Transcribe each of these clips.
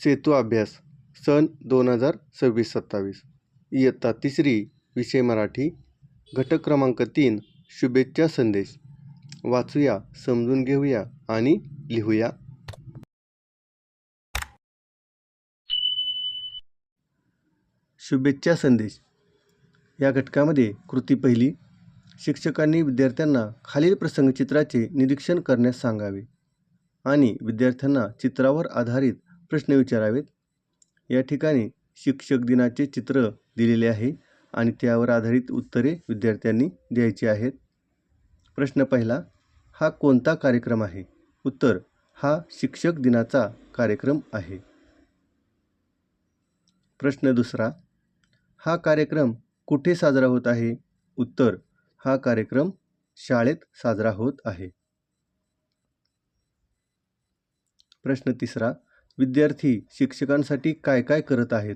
सेतू अभ्यास सन 2026-27 इयत्ता 3री विषय मराठी घटक क्रमांक 3 शुभेच्छा संदेश वाचूया, समजून घेऊया आणि लिहूया. शुभेच्छा संदेश या घटकामध्ये कृती पहिली. शिक्षकांनी विद्यार्थ्यांना खालील प्रसंगचित्राचे निरीक्षण करण्यास सांगावे आणि विद्यार्थ्यांना चित्रावर आधारित प्रश्न विचारावेत. या ठिकाणी शिक्षक दिनाचे चित्र दिलेले आहे आणि त्यावर आधारित उत्तरे विद्यार्थ्यांनी द्यायची आहेत. प्रश्न पहिला, हा कोणता कार्यक्रम आहे? उत्तर, हा शिक्षक दिनाचा कार्यक्रम आहे. प्रश्न दुसरा, हा कार्यक्रम कुठे साजरा होत आहे? उत्तर, हा कार्यक्रम शाळेत साजरा होत आहे. प्रश्न तिसरा, विद्यार्थी शिक्षकांसाठी काय काय करत आहेत?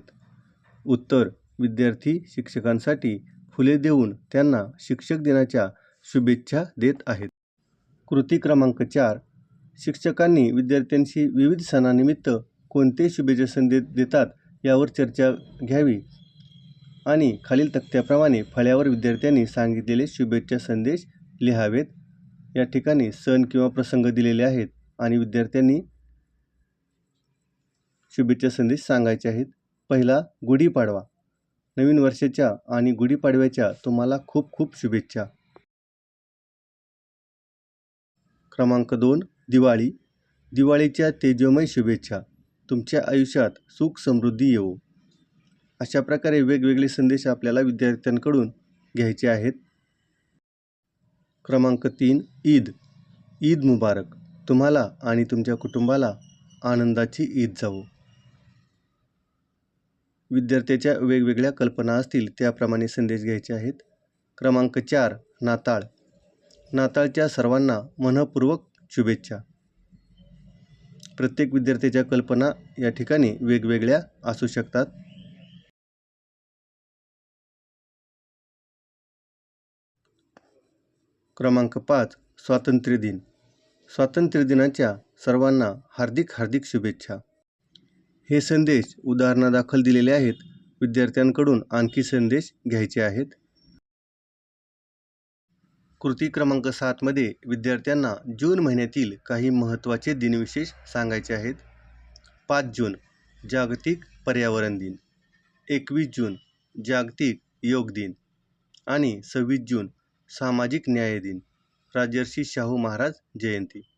उत्तर, विद्यार्थी शिक्षकांसाठी फुले देऊन त्यांना शिक्षक दिनाच्या शुभेच्छा देत आहेत. कृती क्रमांक 4, शिक्षकांनी विद्यार्थ्यांशी विविध सणानिमित्त कोणते शुभेच्छा संदेश देतात यावर चर्चा घ्यावी आणि खालील तक्त्याप्रमाणे फळ्यावर विद्यार्थ्यांनी सांगितलेले शुभेच्छा संदेश लिहावेत. या ठिकाणी सण किंवा प्रसंग दिलेले आहेत आणि विद्यार्थ्यांनी शुभेच्छा संदेश सांगायचे आहेत. पहिला, गुढीपाडवा. नवीन वर्षाच्या आणि गुढीपाडव्याच्या तुम्हाला खूप खूप शुभेच्छा. क्रमांक 2, दिवाळी. दिवाळीच्या तेजोमय शुभेच्छा. तुमच्या आयुष्यात सुख समृद्धी येवो. अशा प्रकारे वेगवेगळे संदेश आपल्याला विद्यार्थ्यांकडून घ्यायचे आहेत. क्रमांक 3, ईद. ईद मुबारक. तुम्हाला आणि तुमच्या कुटुंबाला आनंदाची ईद जावो. विद्यार्थ्याच्या वेगवेगळ्या कल्पना असतील त्याप्रमाणे संदेश घ्यायचे आहेत. क्रमांक 4, नाताळ. नाताळच्या सर्वांना मनःपूर्वक शुभेच्छा. प्रत्येक विद्यार्थ्याच्या कल्पना या ठिकाणी वेगवेगळ्या असू शकतात. क्रमांक 5, स्वातंत्र्य दिन. स्वातंत्र्य दिनाच्या सर्वांना हार्दिक हार्दिक शुभेच्छा. हे संदेश उदाहरणादाखल दिलेले आहेत. विद्यार्थ्यांकडून आणखी संदेश घ्यायचे आहेत. कृती क्रमांक 7 मध्ये विद्यार्थ्यांना जून महिन्यातील काही महत्त्वाचे दिनविशेष सांगायचे आहेत. 5 जून जागतिक पर्यावरण दिन, 21 जून जागतिक योग दिन आणि 26 जून सामाजिक न्याय दिन, राजर्षी शाहू महाराज जयंती.